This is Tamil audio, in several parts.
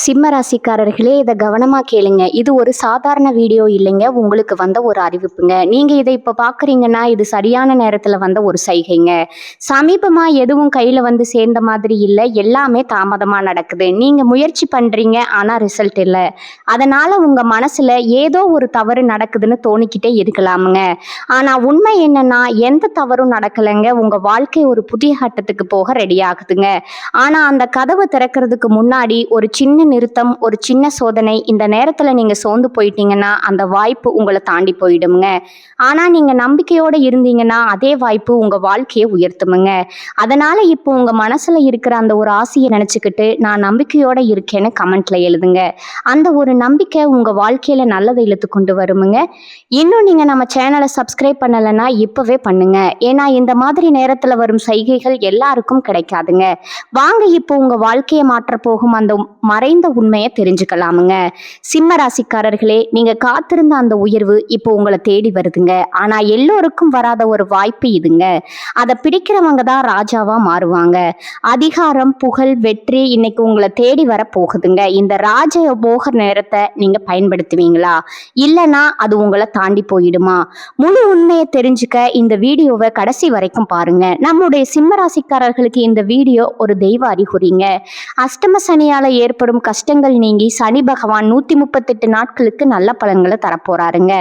சிம்ம ராசிக்காரர்களே, இதை கவனமா கேளுங்க. இது ஒரு சாதாரண வீடியோ இல்லைங்க. உங்களுக்கு வந்த ஒரு அறிவிப்புங்க. நீங்க இதை இப்ப பாக்குறீங்கன்னா இது சரியான நேரத்துல வந்த ஒரு சைகைங்க. சமீபமா எதுவும் கையில வந்து சேர்ந்த மாதிரி இல்ல. எல்லாமே தாமதமா நடக்குது. நீங்க முயற்சி பண்றீங்க, ஆனா ரிசல்ட் இல்ல. அதனால உங்க மனசுல ஏதோ ஒரு தவறு நடக்குதுன்னு தோணிக்கிட்டே இருக்கலாமுங்க. ஆனா உண்மை என்னன்னா எந்த தவறும் நடக்கலைங்க. உங்க வாழ்க்கை ஒரு புதிய கட்டத்துக்கு போக ரெடி ஆகுதுங்க. ஆனா அந்த கதவை திறக்கிறதுக்கு முன்னாடி ஒரு சின்ன நிறுத்தம், ஒரு சின்ன சோதனை. இந்த நேரத்துல நீங்க சோர்ந்து போயிட்டீங்கன்னா அந்த வாய்ப்பு உங்களை தாண்டி போயிடுங்க. ஆனா நீங்க நம்பிக்கையோட இருந்தீங்கன்னா அதே வாய்ப்பு உங்க வாழ்க்கையை உயர்த்துமுங்க. அதனால இப்போ உங்க மனசுல இருக்கிற அந்த ஒரு ஆசையை நினைச்சுக்கிட்டு நான் நம்பிக்கையோட இருக்கேன்னு கமெண்ட்ல எழுதுங்க. அந்த ஒரு நம்பிக்கை உங்க வாழ்க்கையில நல்லதை இழுத்து கொண்டு வருமுங்க. இன்னும் நீங்க நம்ம சேனலை சப்ஸ்கிரைப் பண்ணலைன்னா இப்பவே பண்ணுங்க. ஏன்னா இந்த மாதிரி நேரத்துல வரும் சைகைகள் எல்லாருக்கும் கிடைக்காதுங்க. வாங்க இப்போ உங்க வாழ்க்கையை மாற்ற போகும் அந்த மறைந்த உண்மையை தெரிஞ்சுக்கலாமுங்க. சிம்ம ராசிக்காரர்களே, நீங்க காத்திருந்த அந்த உயர்வு இப்போ உங்களை தேடி வருதுங்க. ஆனா எல்லோருக்கும் வராத ஒரு வாய்ப்பு இதுங்க. அதை பிடிக்கிறவங்க தான் ராஜாவா மாறுவாங்க. அதிகாரம், புகழ், வெற்றி இன்னைக்கு உங்களை தேடி வர போகுதுங்க. இந்த ராஜ போக நேரத்தை நீங்க பயன்படுத்துவீங்களா, இல்லைன்னா அது உங்களை தாண்டி போயிடுமா? முழு உண்மையை தெரிஞ்சுக்க இந்த வீடியோவை கடைசி வரைக்கும் பாருங்க. நம்முடைய சிம்ம ராசிக்காரர்களுக்கு இந்த வீடியோ ஒரு தெய்வ அறிகுறிங்க. அஷ்டம சனியால ஏற்படும் கஷ்டங்கள் நீங்கி சனி பகவான் 138 நாட்களுக்கு நல்ல பலன்களை தரப்போறாருங்க.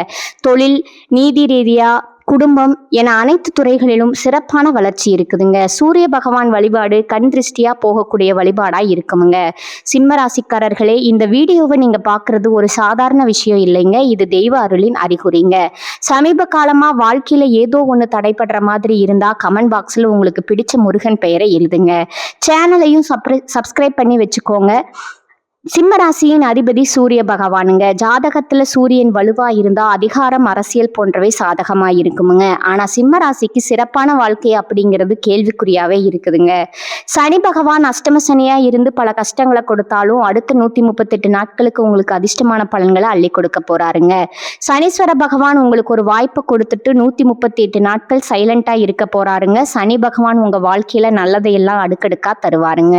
தொழில், நீதி ரீதியா, குடும்பம் என அனைத்து துறைகளிலும் சிறப்பான வளர்ச்சி இருக்குதுங்க. சூரிய பகவான் வழிபாடு கண் திருஷ்டியா போகக்கூடிய வழிபாடா இருக்குமுங்க. சிம்ம ராசிக்காரர்களே, இந்த வீடியோவை நீங்க பாக்குறது ஒரு சாதாரண விஷயம் இல்லைங்க. இது தெய்வ அருளின் அறிகுறிங்க. சமீப காலமா வாழ்க்கையில ஏதோ ஒண்ணு தடைபடுற மாதிரி இருந்தா கமெண்ட் பாக்ஸ்ல உங்களுக்கு பிடிச்ச முருகன் பெயரை எழுதுங்க. சேனலையும் சப்ஸ்கிரைப் பண்ணி வச்சுக்கோங்க. சிம்ம ராசியின் அதிபதி சூரிய பகவானுங்க. ஜாதகத்துல சூரியன் வலுவா இருந்தா அதிகாரம், அரசியல் போன்றவை சாதகமா இருக்குமுங்க. ஆனா சிம்ம ராசிக்கு சிறப்பான வாழ்க்கை அப்படிங்கிறது கேள்விக்குறியாவே இருக்குதுங்க. சனி பகவான் அஷ்டம சனியா இருந்து பல கஷ்டங்களை கொடுத்தாலும் அடுத்த 138 நாட்களுக்கு உங்களுக்கு அதிர்ஷ்டமான பலன்களை அள்ளி கொடுக்க போறாருங்க. சனீஸ்வர பகவான் உங்களுக்கு ஒரு வாய்ப்பை கொடுத்துட்டு 138 நாட்கள் சைலண்டா இருக்க போறாருங்க. சனி பகவான் உங்க வாழ்க்கையில நல்லதையெல்லாம் அடுக்கடுக்கா தருவாருங்க.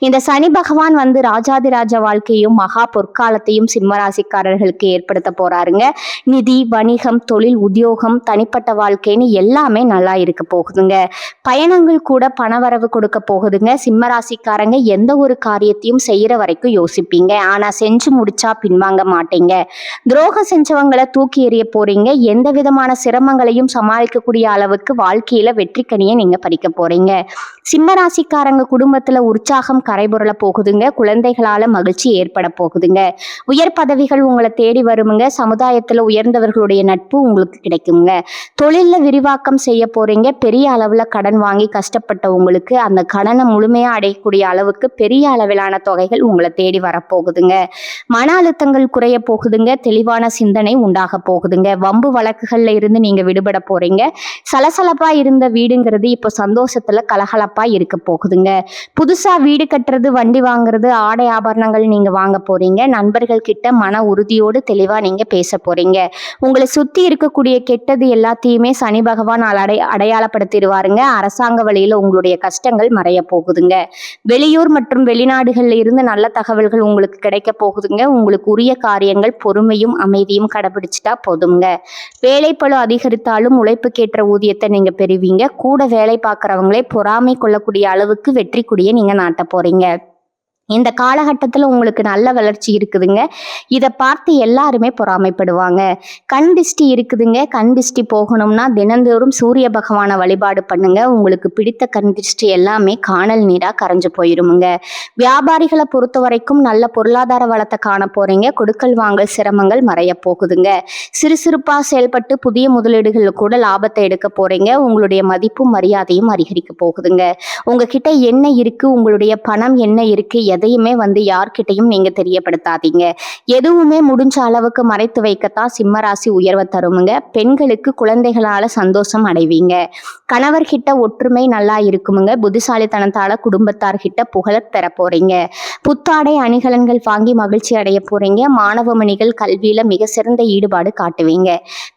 இந்த சனி பகவான் வந்து ராஜாதிராஜ வாழ்க்கையும் மகா பொற்காலத்தையும் சிம்மராசிக்காரர்களுக்கு ஏற்படுத்த போறாருங்க. நிதி, வணிகம், தொழில், உத்தியோகம், தனிப்பட்ட வாழ்க்கைன்னு எல்லாமே நல்லா இருக்க போகுதுங்க. பயணங்கள் கூட பணவரவு கொடுக்க போகுதுங்க. சிம்மராசிக்காரங்க எந்த ஒரு காரியத்தையும் செய்யற வரைக்கும் யோசிப்பீங்க. ஆனா செஞ்சு முடிச்சா பின்வாங்க மாட்டீங்க. துரோகம் செஞ்சவங்களை தூக்கி எறிய போறீங்க. எந்த விதமான சிரமங்களையும் சமாளிக்கக்கூடிய அளவுக்கு வாழ்க்கையில வெற்றிக்கனியை நீங்க பறிக்க போறீங்க. சிம்மராசிக்காரங்க குடும்பத்துல உற்சாகம் கரைபுரள போகுதுங்க. குழந்தைகளால மகிழ்ச்சி ஏற்பட போகுதுங்க. உயர் பதவிகள் உங்களை தேடி வருமுங்க. சமுதாயத்துல உயர்ந்தவர்களுடைய நட்பு உங்களுக்கு கிடைக்குங்க. தொழில்ல விரிவாக்கம் செய்ய போறீங்க. பெரிய அளவுல கடன் வாங்கி கஷ்டப்பட்ட உங்களுக்கு அந்த கடனை முழுமையா அடையக்கூடிய அளவுக்கு பெரிய அளவிலான தொகைகள் உங்களை தேடி வரப்போகுதுங்க. மன அழுத்தங்கள் குறைய போகுதுங்க. தெளிவான சிந்தனை உண்டாக போகுதுங்க. வம்பு வழக்குகள்ல இருந்து நீங்க விடுபட போறீங்க. சலசலப்பா இருந்த வீடுங்கிறது இப்போ சந்தோஷத்துல கலகலப்பா இருக்க போகுதுங்க. புதுசா வீடு கட்டுறது, வண்டி வாங்குறது, ஆடை ஆபரணங்கள் நீங்க வாங்க போறீங்க. நண்பர்கள் கிட்ட மன உறுதியோடு தெளிவா நீங்க பேச போறீங்க. உங்களை சுத்தி இருக்கக்கூடிய கெட்டது எல்லாத்தையுமே சனி பகவான் அடையாளப்படுத்திடுவாருங்க. அரசாங்க வழியில உங்களுடைய கஷ்டங்கள் மறைய போகுதுங்க. வெளியூர் மற்றும் வெளிநாடுகள்ல இருந்து நல்ல தகவல்கள் உங்களுக்கு கிடைக்க போகுதுங்க. உங்களுக்கு உரிய காரியங்கள் பொறுமையும் அமைதியும் கடைபிடிச்சிட்டா போதுங்க. வேலைப்பளு அதிகரித்தாலும் உழைப்புக்கேற்ற ஊதியத்தை நீங்க பெறுவீங்க. கூட வேலை பார்க்குறவங்களே பொறாமை கொள்ளக்கூடிய அளவுக்கு வெற்றி கொடியை நீங்க நாட்ட போறீங்க. இந்த காலகட்டத்தில் உங்களுக்கு நல்ல வளர்ச்சி இருக்குதுங்க. இதை பார்த்து எல்லாருமே பொறாமைப்படுவாங்க. கண் திஷ்டி இருக்குதுங்க. கண் திஷ்டி போகணும்னா தினந்தோறும் சூரிய பகவானை வழிபாடு பண்ணுங்க. உங்களுக்கு பிடித்த கண் திஷ்டி எல்லாமே காணல் நீரா கரைஞ்சு போயிருமுங்க. வியாபாரிகளை பொறுத்த வரைக்கும் நல்ல பொருளாதார வளத்தை காண போறீங்க. கொடுக்கல் வாங்கல் சிரமங்கள் மறைய போகுதுங்க. சிறுசிறுப்பா செயல்பட்டு புதிய முதலீடுகள் கூட லாபத்தை எடுக்க போறீங்க. உங்களுடைய மதிப்பும் மரியாதையும் அதிகரிக்க போகுதுங்க. உங்ககிட்ட என்ன இருக்கு, உங்களுடைய பணம் என்ன இருக்கு, எதையுமே வந்து யார்கிட்டையும் நீங்க தெரியப்படுத்தாதீங்க. எதுவுமே முடிஞ்ச அளவுக்கு மறைத்து வைக்கத்தான் சிம்மராசி உயர்வை தருமுங்க. பெண்களுக்கு குழந்தைகளால சந்தோஷம் அடைவீங்க. கணவர்கிட்ட ஒற்றுமை நல்லா இருக்குமுங்க. புத்திசாலித்தனத்தால குடும்பத்தார்கிட்ட புகழ பெற போறீங்க. புத்தாடை அணிகலன்கள் வாங்கி மகிழ்ச்சி அடைய போறீங்க. மாணவ மணிகள் கல்வியில மிக சிறந்த ஈடுபாடு காட்டுவீங்க.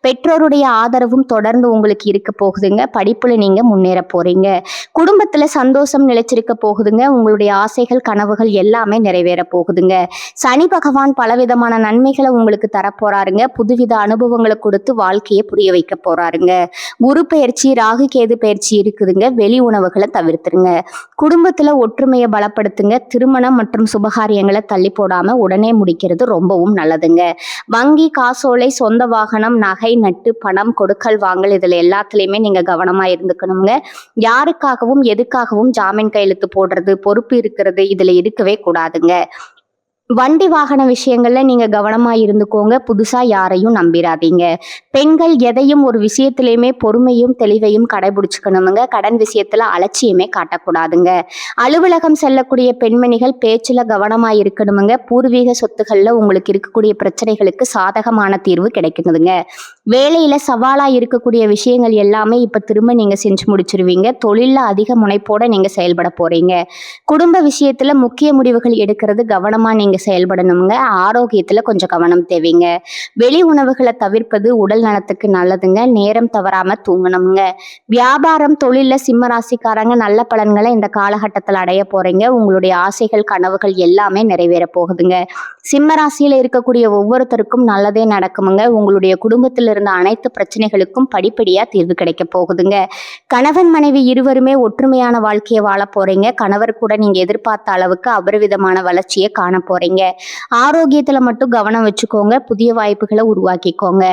பெற்றோருடைய ஆதரவும் தொடர்ந்து உங்களுக்கு இருக்க போகுதுங்க. படிப்புல நீங்க முன்னேற போறீங்க. குடும்பத்துல சந்தோஷம் நிலைச்சிருக்க போகுதுங்க. உங்களுடைய ஆசைகள் கனவுகள் எல்லாமே நிறைவேற போகுதுங்க. சனி பகவான் பலவிதமான நன்மைகளை உங்களுக்கு தரப்போறாருங்க. புதுவித அனுபவங்களை கொடுத்து வாழ்க்கையை புரிய வைக்க போறாருங்க. குரு பயிற்சி, ராகு கேது பயிற்சி இருக்குதுங்க. வெளி உணவுகளை தவிர்த்துருங்க. குடும்பத்துல ஒற்றுமையை பலப்படுத்துங்க. திருமணம் மற்றும் சுபகாரியங்களை தள்ளி போடாம உடனே முடிக்கிறது ரொம்பவும் நல்லதுங்க. வங்கி, காசோலை, சொந்த வாகனம், நகை, நட்டு, பணம் கொடுக்கல் வாங்கல் இதுல எல்லாத்துலயுமே நீங்க கவனமா இருந்துக்கணுங்க. யாருக்காகவும் எதுக்காகவும் ஜாமீன் கையெழுத்து போடுறது, பொறுப்பு இருக்கிறது இதுல இருக்கவே கூடாதுங்க. வண்டி வாகன விஷயங்கள்ல நீங்க கவனமா இருந்துக்கோங்க. புதுசா யாரையும் நம்பிராதீங்க. பெண்கள் எதையும் ஒரு விஷயத்திலயுமே பொறுமையும் தெளிவையும் கடைபிடிச்சுக்கணுங்க. கடன் விஷயத்துல அலட்சியமே காட்டக்கூடாதுங்க. அலுவலகம் செல்லக்கூடிய பெண்மணிகள் பேச்சுல கவனமா இருக்கணுமுங்க. பூர்வீக சொத்துக்கள்ல உங்களுக்கு இருக்கக்கூடிய பிரச்சனைகளுக்கு சாதகமான தீர்வு கிடைக்குதுங்க. வேலையில சவாலா இருக்கக்கூடிய விஷயங்கள் எல்லாமே இப்ப திரும்ப நீங்க செஞ்சு முடிச்சிருவீங்க. தொழில்ல அதிக முனைப்போட நீங்க செயல்பட போறீங்க. குடும்ப விஷயத்துல முக்கிய முடிவுகள் எடுக்கிறது கவனமா நீங்க செயல்படணுங்க. ஆரோக்கியத்துல கொஞ்சம் கவனம் தேவைங்க. வெளி உணவுகளை தவிர்ப்பது உடல் நலத்துக்கு நல்லதுங்க. நேரம் தவறாம தூங்கணுங்க. வியாபாரம், தொழில்ல சிம்ம ராசிக்காரங்க நல்ல பலன்களை இந்த காலகட்டத்தில் அடைய போறீங்க. உங்களுடைய ஆசைகள், கனவுகள் எல்லாமே நிறைவேற போகுதுங்க. சிம்ம ராசியில இருக்கக்கூடிய ஒவ்வொருத்தருக்கும் நல்லதே நடக்குமுங்க. உங்களுடைய குடும்பத்தில் இருந்த அனைத்து பிரச்சனைகளுக்கும் படிப்படியா தீர்வு கிடைக்க போகுதுங்க. கணவன் மனைவி இருவருமே ஒற்றுமையான வாழ்க்கையை வாழ போறீங்க. கணவர் கூட நீங்க எதிர்பார்த்த அளவுக்கு அபரிவிதமான வளர்ச்சியை காண போறீங்க. ஆரோக்கியத்துல மட்டும் கவனம் வச்சுக்கோங்க. புதிய வாய்ப்புகளை உருவாக்கிக்கோங்க.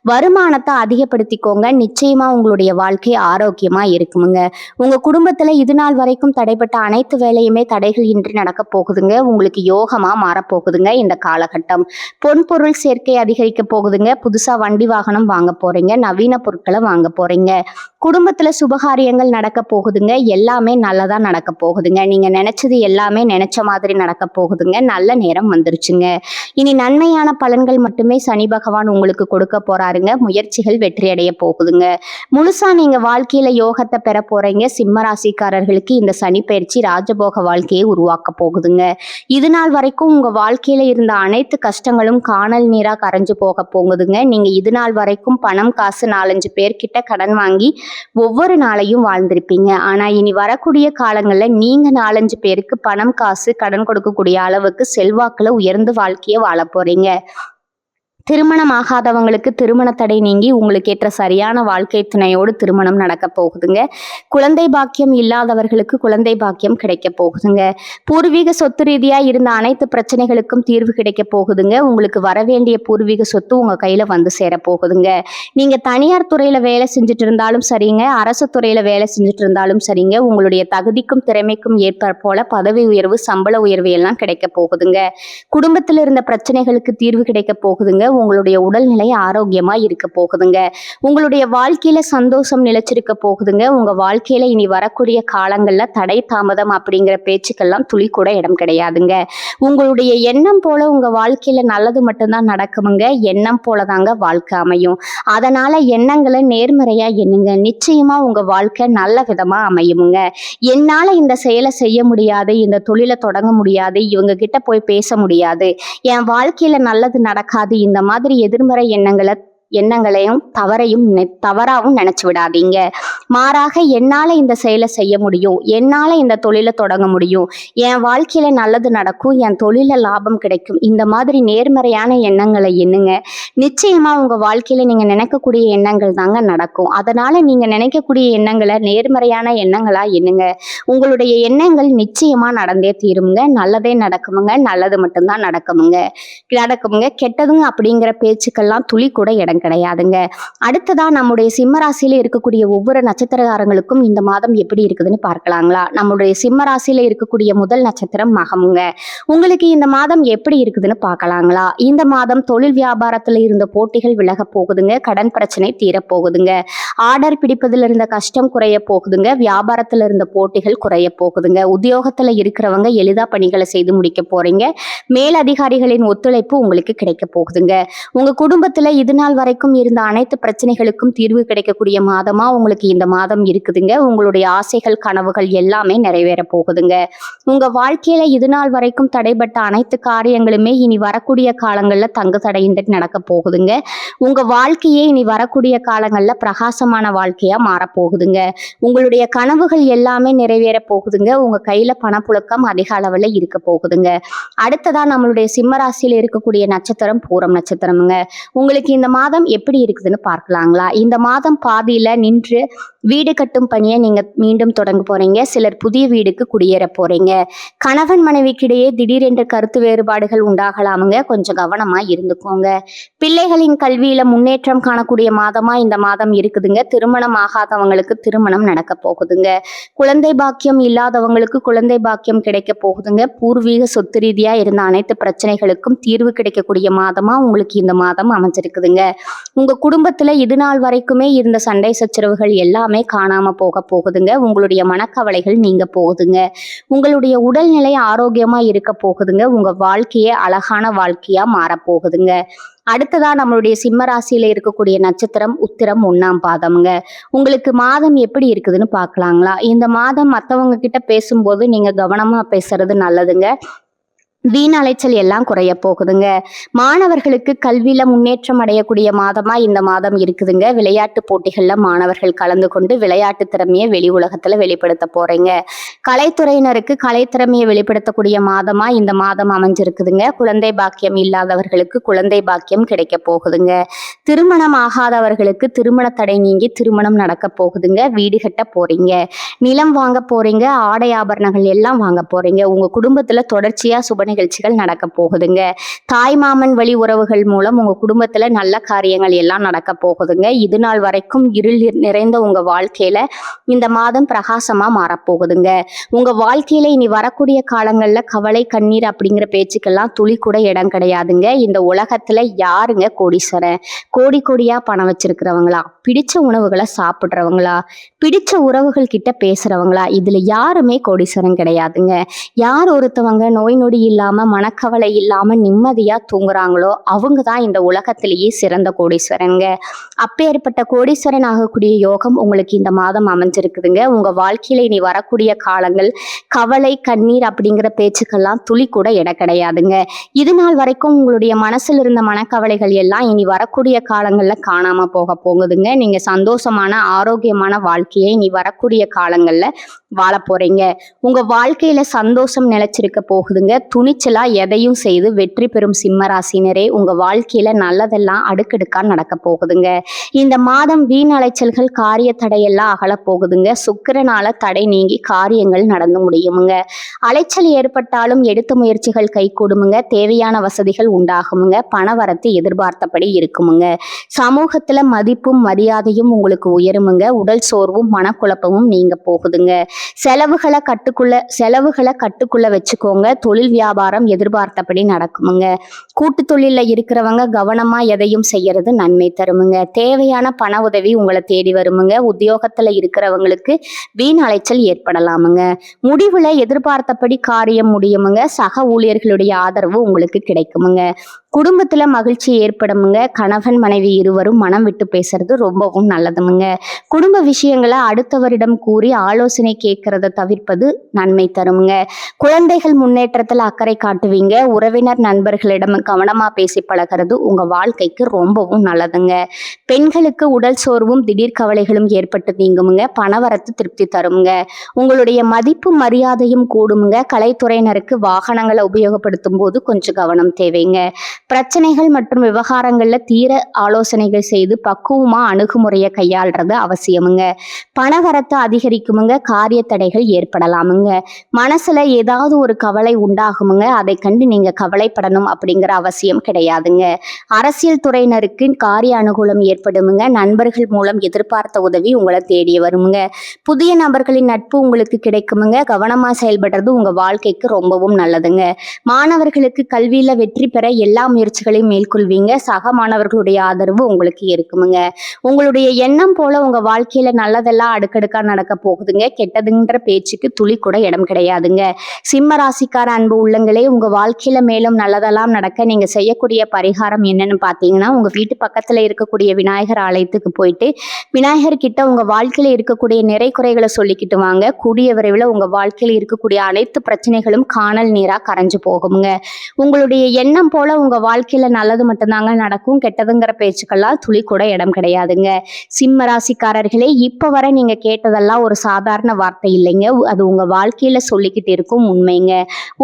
வருமானத்தை அதிகப்படுத்திக்கோங்க. நிச்சயமா உங்களுடைய வாழ்க்கை ஆரோக்கியமா இருக்குமுங்க. உங்க குடும்பத்துல இது நாள் வரைக்கும் தடைப்பட்ட அனைத்து வேலையுமே தடைகள் இன்றி நடக்க போகுதுங்க. உங்களுக்கு யோகமா மாறப்போகுதுங்க. இந்த காலகட்டம் பொன்பொருள் சேர்க்கை அதிகரிக்க போகுதுங்க. புதுசா வண்டி வாகனம் வாங்க போறீங்க. நவீன பொருட்களை வாங்க போறீங்க. குடும்பத்துல சுபகாரியங்கள் நடக்க போகுதுங்க. எல்லாமே நல்லதா நடக்க போகுதுங்க. நீங்க நினைச்சது எல்லாமே நினைச்ச மாதிரி நடக்க போகுதுங்க. நல்ல நேரம் வந்துருச்சுங்க. இனி நன்மையான பலன்கள் மட்டுமே சனி பகவான் உங்களுக்கு கொடுக்க போறாருங்க. முயற்சிகள் வெற்றி அடைய போகுதுங்க. முழுசா நீங்க வாழ்க்கையில யோகத்தை பெற போறீங்க. சிம்ம ராசிக்காரர்களுக்கு இந்த சனி பயிற்சி ராஜபோக வாழ்க்கையை உருவாக்க போகுதுங்க. இது நாள் வரைக்கும் உங்க வாழ்க்கையில இருந்த அனைத்து கஷ்டங்களும் காணல் நீரா கரைஞ்சு போக போகுதுங்க. நீங்க இது நாள் வரைக்கும் பணம், காசு 4-5 பேர்கிட்ட கடன் வாங்கி ஒவ்வொரு நாளையும் வாழ்ந்திருப்பீங்க. ஆனா இனி வரக்கூடிய காலங்கள்ல நீங்க 4-5 பேருக்கு பணம், காசு கடன் கொடுக்கக்கூடிய அளவுக்கு செல்வாக்குல உயர்ந்து வாழ்க்கையை வாழ போறீங்க. திருமணம் ஆகாதவங்களுக்கு திருமண தடை நீங்கி உங்களுக்கு ஏற்ற சரியான வாழ்க்கை துணையோடு திருமணம் நடக்க போகுதுங்க. குழந்தை பாக்கியம் இல்லாதவர்களுக்கு குழந்தை பாக்கியம் கிடைக்க போகுதுங்க. பூர்வீக சொத்து ரீதியா இருந்த அனைத்து பிரச்சனைகளுக்கும் தீர்வு கிடைக்க போகுதுங்க. உங்களுக்கு வரவேண்டிய பூர்வீக சொத்து உங்க கையில வந்து சேர போகுதுங்க. நீங்க தனியார் துறையில வேலை செஞ்சுட்டு இருந்தாலும் சரிங்க, அரசு துறையில வேலை செஞ்சுட்டு இருந்தாலும் சரிங்க, உங்களுடைய தகுதிக்கும் திறமைக்கும் ஏற்ப போல பதவி உயர்வு, சம்பள உயர்வு எல்லாம் கிடைக்க போகுதுங்க. குடும்பத்தில் இருந்த பிரச்சனைகளுக்கு தீர்வு கிடைக்க போகுதுங்க. உங்களுடைய உடல்நிலை ஆரோக்கியமா இருக்க போகுதுங்க. உங்களுடைய வாழ்க்கையில சந்தோஷம் நிலைச்சிருக்க போகுதுங்க. உங்க வாழ்க்கையில இனி வரக்கூடிய காலங்கள்ல தடை தாமதம் அப்படிங்கிற பேச்சுக்கெல்லாம் துளி கூட இடம் கிடையாதுங்க. உங்களுடைய எண்ணம் போல உங்க வாழ்க்கையில நல்லது மட்டும்தான் நடக்குமுங்க. எண்ணம் போலதாங்க வாழ்க்கை அமையும். அதனால எண்ணங்களை நேர்மறையா எண்ணுங்க. நிச்சயமா உங்க வாழ்க்கை நல்ல விதமா அமையுமுங்க. என்னால இந்த செயலை செய்ய முடியாது, இந்த தொழிலை தொடங்க முடியாது, இவங்க கிட்ட போய் பேச முடியாது, என் வாழ்க்கையில நல்லது நடக்காது, இந்த மாதிரி எதிர்மறை எண்ணங்களையும் தவறாவும் நினைச்சு விடாதீங்க. மாறாக என்னால இந்த செயலை செய்ய முடியும், என்னால இந்த தொழிலை தொடங்க முடியும், என் வாழ்க்கையில நல்லது நடக்கும், என் தொழில லாபம் கிடைக்கும், இந்த மாதிரி நேர்மறையான எண்ணங்களை எண்ணுங்க. நிச்சயமா உங்க வாழ்க்கையில நீங்க நினைக்கக்கூடிய எண்ணங்கள் தாங்க நடக்கும். அதனால நீங்க நினைக்கக்கூடிய எண்ணங்களை நேர்மறையான எண்ணங்களா எண்ணுங்க. உங்களுடைய எண்ணங்கள் நிச்சயமா நடந்தே தீருமுங்க. நல்லதே நடக்குமுங்க. நல்லது மட்டும்தான் நடக்குமுங்க. கெட்டதுங்க அப்படிங்கிற பேச்சுக்கெல்லாம் துளி கூட இடம் கிடையாதுங்க. அடுத்ததா நம்முடைய சிம்ம ராசியில இருக்கக்கூடிய ஒவ்வொரு நட்சத்திரக்காரங்களுக்கும் இந்த மாதம் எப்படி இருக்குதுன்னு பார்க்கலாங்களா? நம்முடைய சிம்ம ராசியில இருக்கக்கூடிய முதல் நட்சத்திரம் மகமுங்க. உங்களுக்கு இந்த மாதம் எப்படி இருக்குதுன்னு பார்க்கலாங்களா? இந்த மாதம் தொழில் வியாபாரத்துல இருந்த போட்டிகள் விலக போகுதுங்க. கடன் பிரச்சனை தீரப்போகுதுங்க. ஆர்டர் பிடிப்பதில் இருந்த கஷ்டம் குறைய போகுதுங்க. வியாபாரத்துல இருந்த போட்டிகள் குறைய போகுதுங்க. உத்தியோகத்துல இருக்கிறவங்க எளிதா பணிகளை செய்து முடிக்க போறீங்க. மேலதிகாரிகளின் ஒத்துழைப்பு உங்களுக்கு கிடைக்க போகுதுங்க. உங்க குடும்பத்துல இது நாள் வரைக்கும் இருந்த அனைத்து பிரச்சனைகளுக்கும் தீர்வு கிடைக்கக்கூடிய மாதமா உங்களுக்கு இந்த மாதம் இருக்குதுங்க. உங்களுடைய ஆசைகள் கனவுகள் எல்லாமே நிறைவேற போகுதுங்க. உங்க வாழ்க்கையில இது நாள் வரைக்கும் தடைபட்ட அனைத்து காரியங்களுமே இனி வரக்கூடிய காலங்கள்ல தங்கு தடையின்றி நடக்க போகுதுங்க. உங்க வாழ்க்கையே இனி வரக்கூடிய காலங்கள்ல பிரகாசமான வாழ்க்கையா மாறப்போகுதுங்க. உங்களுடைய கனவுகள் எல்லாமே நிறைவேற போகுதுங்க. உங்க கையில பணப்புழக்கம் அதிக அளவுல இருக்க போகுதுங்க. அடுத்ததா நம்மளுடைய சிம்ம ராசியில இருக்கக்கூடிய நட்சத்திரம் பூரம் நட்சத்திரம்ங்க. உங்களுக்கு இந்த மாதம் எப்படி இருக்குதுன்னு பார்க்கலாங்களா? இந்த மாதம் பாதியில நின்று வீடு கட்டும் பணியை நீங்க மீண்டும் தொடங்க போறீங்க. சிலர் புதிய வீடுக்கு குடியேற போறீங்க. கணவன் மனைவிக்கிடையே திடீரென்று கருத்து வேறுபாடுகள் உண்டாகலாமுங்க. கொஞ்சம் கவனமா இருந்துக்கோங்க. பிள்ளைகளின் கல்வியில முன்னேற்றம் காணக்கூடிய மாதமா இந்த மாதம் இருக்குதுங்க. திருமணம் ஆகாதவங்களுக்கு திருமணம் நடக்க போகுதுங்க. குழந்தை பாக்கியம் இல்லாதவங்களுக்கு குழந்தை பாக்கியம் கிடைக்க போகுதுங்க. பூர்வீக சொத்து ரீதியா இருந்த அனைத்து பிரச்சனைகளுக்கும் தீர்வு கிடைக்கக்கூடிய மாதமா உங்களுக்கு இந்த மாதம் அமைஞ்சிருக்குதுங்க. உங்க குடும்பத்துல இது நாள் வரைக்குமே இருந்த சண்டை சச்சரவுகள் எல்லாமே காணாம போக போகுதுங்க. உங்களுடைய மனக்கவலைகள் நீங்க போகுதுங்க. உங்களுடைய உடல்நிலை ஆரோக்கியமா இருக்க போகுதுங்க. உங்க வாழ்க்கையே அழகான வாழ்க்கையா மாறப்போகுதுங்க. அடுத்ததா நம்மளுடைய சிம்ம ராசியில இருக்கக்கூடிய நட்சத்திரம் உத்திரம் 1ஆம் பாதம்ங்க. உங்களுக்கு மாதம் எப்படி இருக்குதுன்னு பார்க்கலாங்களா? இந்த மாதம் மற்றவங்க கிட்ட பேசும்போது நீங்க கவனமா பேசுறது நல்லதுங்க. வீண் அலைச்சல் எல்லாம் குறைய போகுதுங்க. மாணவர்களுக்கு கல்வியில முன்னேற்றம் அடையக்கூடிய மாதமா இந்த மாதம் இருக்குதுங்க. விளையாட்டு போட்டிகள்ல மாணவர்கள் கலந்து கொண்டு விளையாட்டு திறமையை வெளி உலகத்துல வெளிப்படுத்த போறீங்க. கலைத்துறையினருக்கு கலைத்திறமையை வெளிப்படுத்தக்கூடிய மாதமா இந்த மாதம் அமைஞ்சிருக்குதுங்க. குழந்தை பாக்கியம் இல்லாதவர்களுக்கு குழந்தை பாக்கியம் கிடைக்க போகுதுங்க. திருமணம் ஆகாதவர்களுக்கு திருமண தடை நீங்கி திருமணம் நடக்க போகுதுங்க. வீடு கட்ட போறீங்க. நிலம் வாங்க போறீங்க. ஆடை ஆபரணங்கள் எல்லாம் வாங்க போறீங்க. உங்க குடும்பத்துல தொடர்ச்சியா சுப நிகழ்ச்சிகள் நடக்க போகுதுங்க. தாய் மாமன் வழி உறவுகள் மூலம் உங்க குடும்பத்துல நல்ல காரியங்கள் எல்லாம் நடக்க போகுதுங்க. இது நாள் வரைக்கும் இருள் நிறைந்த உங்க வாழ்க்கையில இந்த மாதம் பிரகாசமா மாறப்போகுதுங்க. உங்க வாழ்க்கையில இனி வரக்கூடிய காலங்கள்ல கவலை கண்ணீர் அப்படிங்கிற பேச்சுக்கெல்லாம் துளி கூட இடம் கிடையாதுங்க. இந்த உலகத்துல யாருங்க கோடீஸ்வரன்? கோடி கோடியா பணம் வச்சிருக்கிறவங்களா? பிடிச்ச உணவுகளை சாப்பிடுறவங்களா? பிடிச்ச உறவுகள் கிட்ட பேசுறவங்களா? இதுல யாருமே கோடீஸ்வரன் கிடையாதுங்க. யார் ஒருத்தவங்க நோய் நொடி இல்லாம மனக்கவலை இல்லாம நிம்மதியா தூங்குறாங்களோ அவங்க தான் இந்த உலகத்திலேயே சிறந்த கோடீஸ்வரனுங்க. அப்பேற்பட்ட கோடீஸ்வரன் ஆகக்கூடிய யோகம் உங்களுக்கு இந்த மாதம் அமைஞ்சிருக்குதுங்க. உங்க வாழ்க்கையில இனி வரக்கூடிய காலங்கள் கவலை கண்ணீர் அப்படிங்கிற பேச்சுக்கெல்லாம் துளி கூட இடம் கிடையாதுங்க. இது நாள் வரைக்கும் உங்களுடைய மனசுல இருந்த மனக்கவலைகள் எல்லாம் இனி வரக்கூடிய காலங்கள்ல காணாம போக போகுதுங்க. நீங்க சந்தோஷமான ஆரோக்கியமான வாழ்க்கையை இனி வரக்கூடிய காலங்கள்ல வாழ போறீங்க. உங்க வாழ்க்கையில சந்தோஷம் நிலைச்சிருக்க போகுதுங்க. துணிச்சலா எதையும் செய்து வெற்றி பெறும் சிம்ம ராசினரே, உங்க வாழ்க்கையில நல்லதெல்லாம் அடுக்கடுக்கா நடக்க போகுதுங்க. இந்த மாதம் வீண் அலைச்சல்கள் காரிய தடையெல்லாம் அகல போகுதுங்க. சுக்கிரனால தடை நீங்கி காரியங்கள் நடந்து முடியுமுங்க. அலைச்சல் ஏற்பட்டாலும் எடுத்த முயற்சிகள் கை கூடுமுங்க. தேவையான வசதிகள் உண்டாகுமுங்க. பணவரத்து எதிர்பார்த்தபடி இருக்குமுங்க. சமூகத்துல மதிப்பும் மரியாதையும் உங்களுக்கு உயருமுங்க. உடல் சோர்வும் மனக்குழப்பமும் நீங்க போகுதுங்க. செலவுகளை கட்டுக்குள்ள வச்சுக்கோங்க. தொழில் வியாபாரம் எதிர்பார்த்தபடி நடக்குமுங்க. கூட்டு தொழில இருக்கிறவங்க கவனமா எதையும் செய்யறது நன்மை தருமுங்க. தேவையான பண உதவி உங்களை தேடி வருமுங்க. உத்தியோகத்துல இருக்கிறவங்களுக்கு வீண் அலைச்சல் ஏற்படலாமுங்க. முடிவுல எதிர்பார்த்தபடி காரியம் முடியுமுங்க. சக ஊழியர்களுடைய ஆதரவு உங்களுக்கு கிடைக்குமுங்க. குடும்பத்துல மகிழ்ச்சி ஏற்படுமுங்க. கணவன் மனைவி இருவரும் மனம் விட்டு பேசுறது ரொம்பவும் நல்லதுமுங்க. குடும்ப விஷயங்களை அடுத்தவரிடம் கூறி ஆலோசனை கேட்கறத தவிர்ப்பது நன்மை தருமுங்க. குழந்தைகள் முன்னேற்றத்துல அக்கறை காட்டுவீங்க. உறவினர் நண்பர்களிடம் கவனமா பேசி பழகிறது உங்க வாழ்க்கைக்கு ரொம்பவும் நல்லதுங்க. பெண்களுக்கு உடல் சோர்வும் திடீர் கவலைகளும் ஏற்பட்டு நீங்குமுங்க. பணவரத்து திருப்தி தருமுங்க. உங்களுடைய மதிப்பு மரியாதையும் கூடுமுங்க. கலைத்துறையினருக்கு வாகனங்களை உபயோகப்படுத்தும் போது கொஞ்சம் கவனம் தேவைங்க. பிரச்சனைகள் மற்றும் விவகாரங்கள்ல தீர ஆலோசனைகள் செய்து பக்குவமா அணுகுமுறையை கையாள்றது அவசியமுங்க. பணவரத்து அதிகரிக்குமுங்க. காரிய தடைகள் ஏற்படலாமுங்க. மனசுல ஏதாவது ஒரு கவலை உண்டாகுமுங்க. அதை கண்டு நீங்க கவலைப்படணும் அப்படிங்கிற அவசியம் கிடையாதுங்க. அரசியல் துறையினருக்கு காரிய அனுகூலம் ஏற்படுமுங்க. நண்பர்கள் மூலம் எதிர்பார்த்த உதவி உங்களை தேடி வருமுங்க. புதிய நபர்களின் நட்பு உங்களுக்கு கிடைக்குமுங்க. கவனமா செயல்படுறது உங்க வாழ்க்கைக்கு ரொம்பவும் நல்லதுங்க. மாணவர்களுக்கு கல்வியில வெற்றி பெற எல்லா முயற்சிகளையும் மேற்கொள்வீங்க. சக மாணவர்களுடைய ஆதரவு உங்களுக்கு இருக்குமுங்க. உங்களுடைய எண்ணம் போல உங்க வாழ்க்கையில நல்லதெல்லாம் அடுக்கடுக்கா நடக்க போகுதுங்க. கெட்டதுன்ற பேச்சுக்கு துளி கூட இடம் கிடையாதுங்க. சிம்ம ராசிக்கார அன்பு உள்ளங்களே, உங்க வாழ்க்கையில மேலும் நல்லதெல்லாம் நடக்க நீங்க செய்யக்கூடிய பரிகாரம் என்னன்னு பார்த்தீங்கன்னா, உங்க வீட்டு பக்கத்துல இருக்கக்கூடிய விநாயகர் ஆலயத்துக்கு போயிட்டு விநாயகர் கிட்ட உங்க வாழ்க்கையில இருக்கக்கூடிய நிறை குறைகளை சொல்லிக்கிட்டு வாங்க. கூடிய விரைவில் உங்க வாழ்க்கையில இருக்கக்கூடிய அனைத்து பிரச்சனைகளும் காணல் நீரா கரைஞ்சு போகுங்க. உங்களுடைய எண்ணம் போல உங்க வாழ்க்கையில நல்லது மட்டும்தாங்க நடக்கும். கெட்டதுங்கிற பேச்சுக்கெல்லாம் துளி கூட இடம் கிடையாதுங்க. சிம்ம ராசிக்காரர்களே, இப்ப வரை நீங்க கேட்டதெல்லாம் ஒரு சாதாரண வார்த்தை இல்லைங்க. அது உங்க வாழ்க்கையில சொல்லிக்கிட்டு இருக்கும் உண்மைங்க.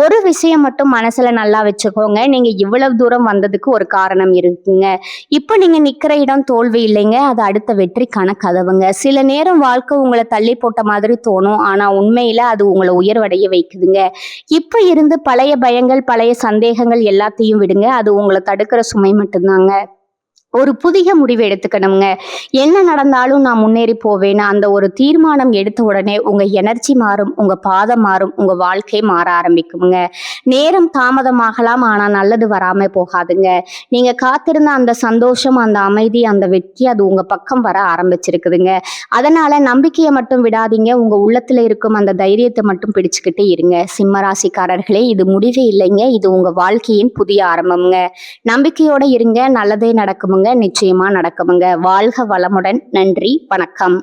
ஒரு விஷயம் மட்டும் மனசுல நல்லா வச்சுக்கோங்க. நீங்க இவ்வளவு தூரம் வந்ததுக்கு ஒரு காரணம் இருக்குங்க. இப்ப நீங்க நிக்கிற இடம் தோல்வி இல்லைங்க, அது அடுத்த வெற்றிக்கான கதவுங்க. சில நேரம் வாழ்க்கை உங்களை தள்ளி போட்ட மாதிரி தோணும், ஆனா உண்மையில அது உங்களை உயர்வடைய வைக்குதுங்க. இப்ப இருந்து பழைய பயங்கள், பழைய சந்தேகங்கள் எல்லாத்தையும் விடுங்க. அது உங்களை தடுக்கிற சுமை மட்டும்தாங்க. ஒரு புதிய முடிவு எடுத்துக்கணுங்க. என்ன நடந்தாலும் நான் முன்னேறி போவேன்னு அந்த ஒரு தீர்மானம் எடுத்த உடனே உங்க எனர்ஜி மாறும், உங்க பாதம் மாறும், உங்க வாழ்க்கை மாற ஆரம்பிக்குங்க. நேரம் தாமதமாகலாம், ஆனா நல்லது வராம போகாதுங்க. நீங்க காத்திருந்த அந்த சந்தோஷம், அந்த அமைதி, அந்த வெற்றி அது உங்க பக்கம் வர ஆரம்பிச்சிருக்குதுங்க. அதனால நம்பிக்கையை மட்டும் விடாதீங்க. உங்க உள்ளத்துல இருக்கும் அந்த தைரியத்தை மட்டும் பிடிச்சுக்கிட்டு இருங்க. சிம்மராசிக்காரர்களே, இது முடிவே இல்லைங்க, இது உங்க வாழ்க்கையின் புதிய ஆரம்பம்ங்க. நம்பிக்கையோட இருங்க, நல்லதே நடக்குமுங்க. நிச்சயமா நடக்குமுங்க. வாழ்க வளமுடன். நன்றி, வணக்கம்.